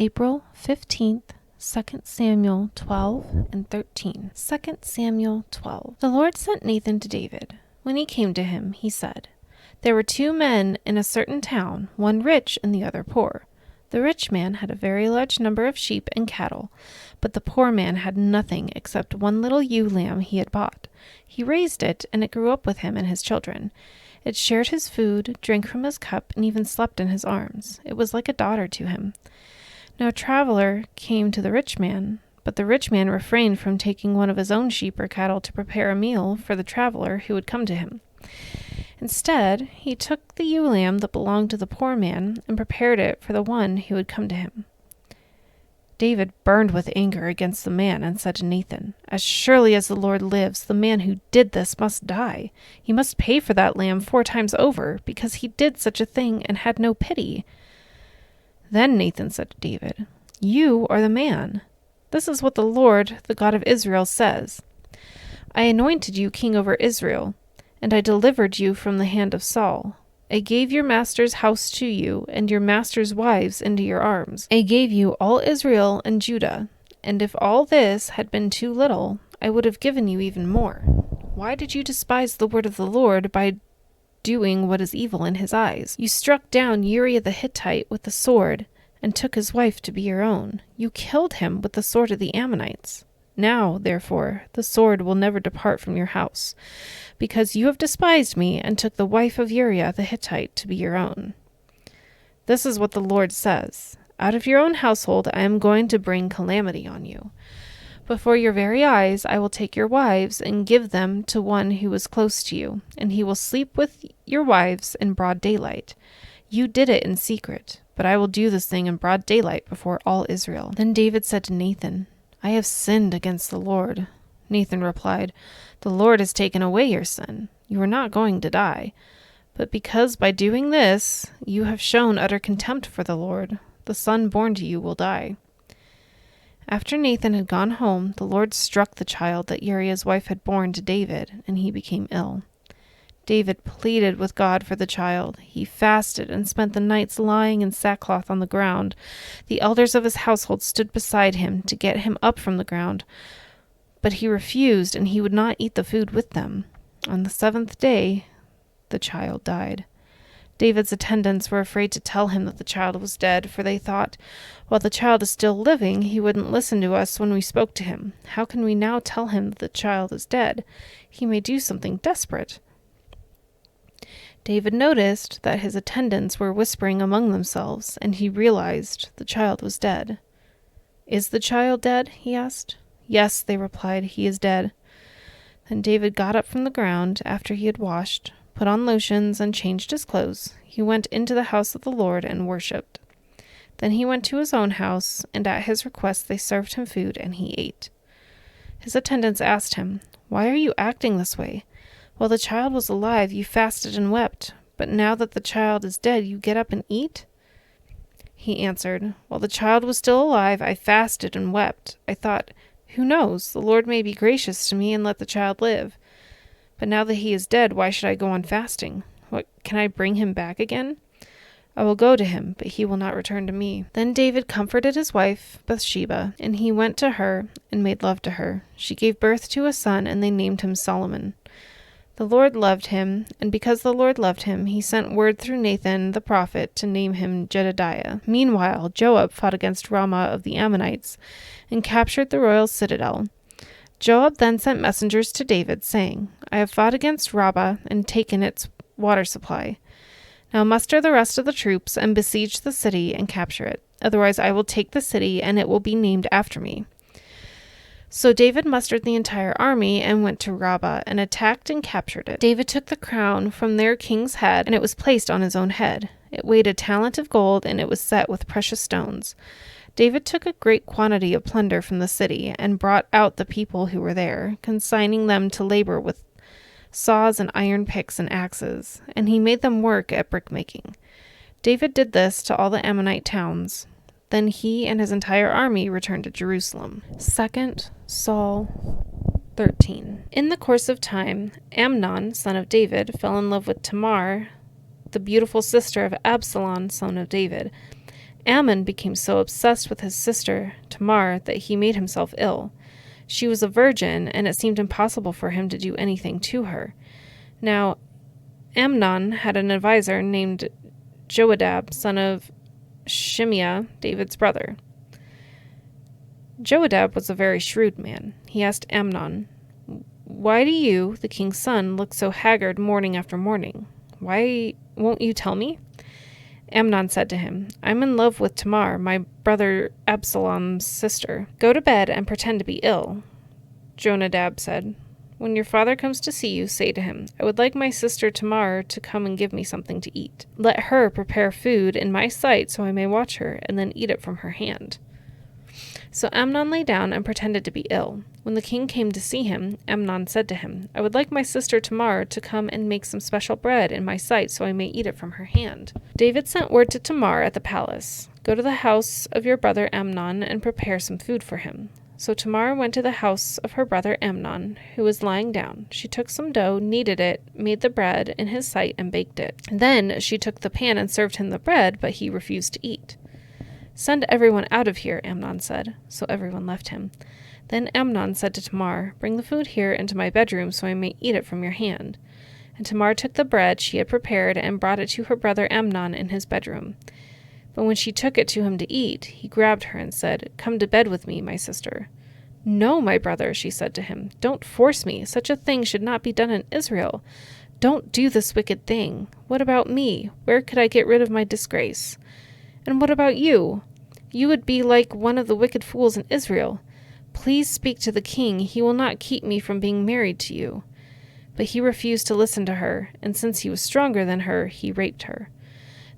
April 15th, 2 Samuel 12 and 13. 2 Samuel 12. The Lord sent Nathan to David. When he came to him, he said, "There were 2 men in a certain town, one rich and the other poor. The rich man had a very large number of sheep and cattle, but the poor man had nothing except one little ewe lamb he had bought. He raised it, and it grew up with him and his children. It shared his food, drank from his cup, and even slept in his arms. It was like a daughter to him. Now a traveler came to the rich man, but the rich man refrained from taking one of his own sheep or cattle to prepare a meal for the traveler who would come to him. Instead, he took the ewe lamb that belonged to the poor man and prepared it for the one who would come to him." David burned with anger against the man and said to Nathan, "As surely as the Lord lives, the man who did this must die. He must pay for that lamb 4 times over, because he did such a thing and had no pity." Then Nathan said to David, "You are the man. This is what the Lord, the God of Israel, says. I anointed you king over Israel, and I delivered you from the hand of Saul. I gave your master's house to you, and your master's wives into your arms. I gave you all Israel and Judah, and if all this had been too little, I would have given you even more. Why did you despise the word of the Lord by doing what is evil in his eyes? You struck down Uriah the Hittite with the sword, and took his wife to be your own. You killed him with the sword of the Ammonites. Now, therefore, the sword will never depart from your house, because you have despised me and took the wife of Uriah the Hittite to be your own. This is what the Lord says. Out of your own household I am going to bring calamity on you. Before your very eyes I will take your wives and give them to one who is close to you, and he will sleep with your wives in broad daylight. You did it in secret, but I will do this thing in broad daylight before all Israel." Then David said to Nathan, "I have sinned against the Lord." Nathan replied, "The Lord has taken away your sin. You are not going to die. But because by doing this you have shown utter contempt for the Lord, the son born to you will die." After Nathan had gone home, the Lord struck the child that Uriah's wife had borne to David, and he became ill. David pleaded with God for the child. He fasted and spent the nights lying in sackcloth on the ground. The elders of his household stood beside him to get him up from the ground, but he refused, and he would not eat the food with them. On the 7th day, the child died. David's attendants were afraid to tell him that the child was dead, for they thought, "While the child is still living, he wouldn't listen to us when we spoke to him. How can we now tell him that the child is dead? He may do something desperate." David noticed that his attendants were whispering among themselves, and he realized the child was dead. "Is the child dead?" he asked. "Yes," they replied, "he is dead." Then David got up from the ground after he had washed, put on lotions, and changed his clothes. He went into the house of the Lord and worshipped. Then he went to his own house, and at his request they served him food, and he ate. His attendants asked him, "Why are you acting this way? While the child was alive, you fasted and wept, but now that the child is dead, you get up and eat?" He answered, "While the child was still alive, I fasted and wept. I thought, 'Who knows? The Lord may be gracious to me and let the child live.' But now that he is dead, why should I go on fasting? What, can I bring him back again? I will go to him, but he will not return to me." Then David comforted his wife, Bathsheba, and he went to her and made love to her. She gave birth to a son, and they named him Solomon. The Lord loved him, and because the Lord loved him, he sent word through Nathan the prophet to name him Jedidiah. Meanwhile, Joab fought against Ramah of the Ammonites and captured the royal citadel. Joab then sent messengers to David, saying, "I have fought against Rabbah and taken its water supply. Now muster the rest of the troops and besiege the city and capture it. Otherwise I will take the city, and it will be named after me." So David mustered the entire army and went to Rabbah and attacked and captured it. David took the crown from their king's head, and it was placed on his own head. It weighed a talent of gold, and it was set with precious stones. David took a great quantity of plunder from the city and brought out the people who were there, consigning them to labor with saws and iron picks and axes, and he made them work at brickmaking. David did this to all the Ammonite towns. Then he and his entire army returned to Jerusalem. 2 Saul 13. In the course of time, Amnon, son of David, fell in love with Tamar, the beautiful sister of Absalom, son of David. Ammon became so obsessed with his sister, Tamar, that he made himself ill. She was a virgin, and it seemed impossible for him to do anything to her. Now, Amnon had an advisor named Joadab, son of Shimeah, David's brother. Joadab was a very shrewd man. He asked Amnon, "Why do you, the king's son, look so haggard morning after morning? Why won't you tell me?" Amnon said to him, "I'm in love with Tamar, my brother Absalom's sister. Go to bed and pretend to be ill." Jonadab said, "When your father comes to see you, say to him, 'I would like my sister Tamar to come and give me something to eat. Let her prepare food in my sight so I may watch her, and then eat it from her hand.'" So Amnon lay down and pretended to be ill. When the king came to see him, Amnon said to him, "I would like my sister Tamar to come and make some special bread in my sight so I may eat it from her hand." David sent word to Tamar at the palace, "Go to the house of your brother Amnon and prepare some food for him." So Tamar went to the house of her brother Amnon, who was lying down. She took some dough, kneaded it, made the bread in his sight, and baked it. Then she took the pan and served him the bread, but he refused to eat. "Send everyone out of here," Amnon said. So everyone left him. Then Amnon said to Tamar, "Bring the food here into my bedroom so I may eat it from your hand." And Tamar took the bread she had prepared and brought it to her brother Amnon in his bedroom. But when she took it to him to eat, he grabbed her and said, "Come to bed with me, my sister." "No, my brother," she said to him. "Don't force me. Such a thing should not be done in Israel. Don't do this wicked thing. What about me? Where could I get rid of my disgrace? And what about you? You would be like one of the wicked fools in Israel. Please speak to the king. He will not keep me from being married to you." But he refused to listen to her, and since he was stronger than her, he raped her.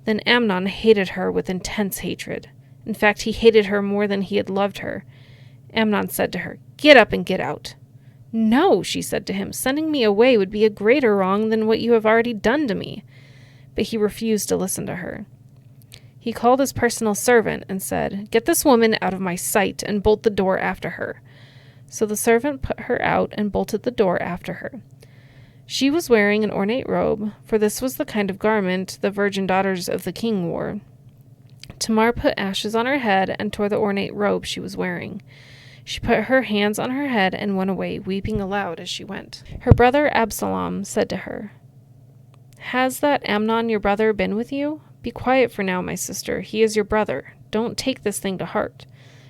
Then Amnon hated her with intense hatred. In fact, he hated her more than he had loved her. Amnon said to her, "Get up and get out." "No," she said to him, "sending me away would be a greater wrong than what you have already done to me." But he refused to listen to her. He called his personal servant and said, "Get this woman out of my sight and bolt the door after her." So the servant put her out and bolted the door after her. She was wearing an ornate robe, for this was the kind of garment the virgin daughters of the king wore. Tamar put ashes on her head and tore the ornate robe she was wearing. She put her hands on her head and went away, weeping aloud as she went. Her brother Absalom said to her, "Has that Amnon your brother been with you? Be quiet for now, my sister. He is your brother. Don't take this thing to heart."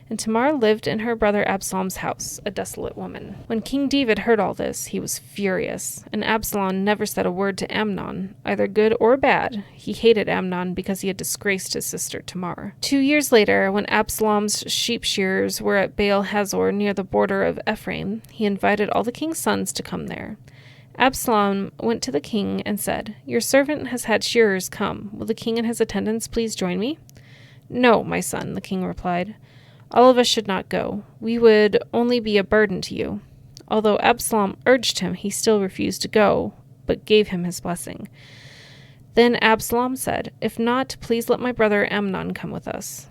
And Tamar lived in her brother Absalom's house, a desolate woman. When King David heard all this, he was furious, and Absalom never said a word to Amnon, either good or bad. He hated Amnon because he had disgraced his sister Tamar. 2 years later, when Absalom's sheep shearers were at Baal Hazor near the border of Ephraim, he invited all the king's sons to come there. Absalom went to the king and said, "Your servant has had shearers come. Will the king and his attendants please join me?" "No, my son," the king replied. "All of us should not go. We would only be a burden to you." Although Absalom urged him, he still refused to go, but gave him his blessing. Then Absalom said, "If not, please let my brother Amnon come with us."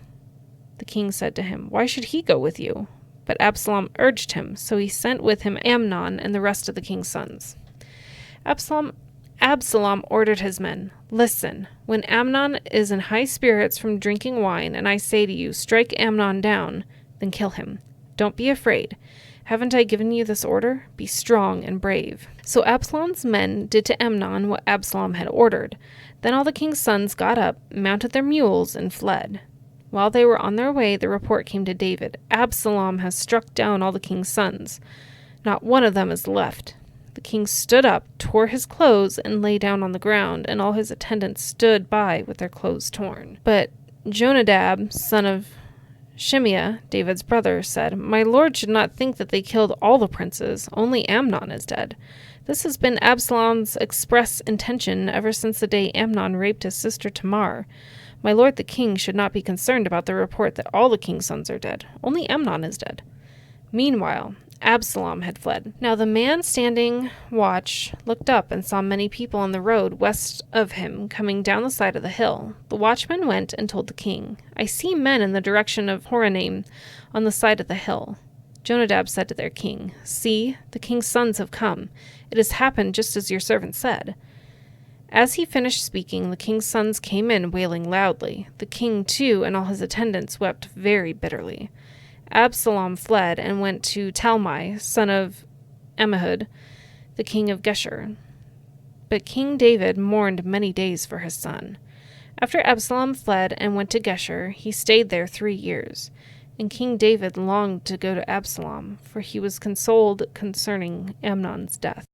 The king said to him, "Why should he go with you?" But Absalom urged him, so he sent with him Amnon and the rest of the king's sons. Absalom ordered his men, "Listen, when Amnon is in high spirits from drinking wine, and I say to you, 'Strike Amnon down,' then kill him. Don't be afraid. Haven't I given you this order? Be strong and brave." So Absalom's men did to Amnon what Absalom had ordered. Then all the king's sons got up, mounted their mules, and fled. While they were on their way, the report came to David, "Absalom has struck down all the king's sons. Not one of them is left." The king stood up, tore his clothes, and lay down on the ground, and all his attendants stood by with their clothes torn. But Jonadab, son of Shimeah, David's brother, said, "My lord should not think that they killed all the princes. Only Amnon is dead. This has been Absalom's express intention ever since the day Amnon raped his sister Tamar. My lord the king should not be concerned about the report that all the king's sons are dead. Only Amnon is dead." Meanwhile, Absalom had fled. Now the man standing watch looked up and saw many people on the road west of him coming down the side of the hill. The watchman went and told the king, "I see men in the direction of Horonaim on the side of the hill." Jonadab said to their king, "See, the king's sons have come. It has happened just as your servant said." As he finished speaking, the king's sons came in wailing loudly. The king, too, and all his attendants wept very bitterly. Absalom fled and went to Talmai, son of Ammihud, the king of Geshur. But King David mourned many days for his son. After Absalom fled and went to Geshur, he stayed there 3 years. And King David longed to go to Absalom, for he was consoled concerning Amnon's death.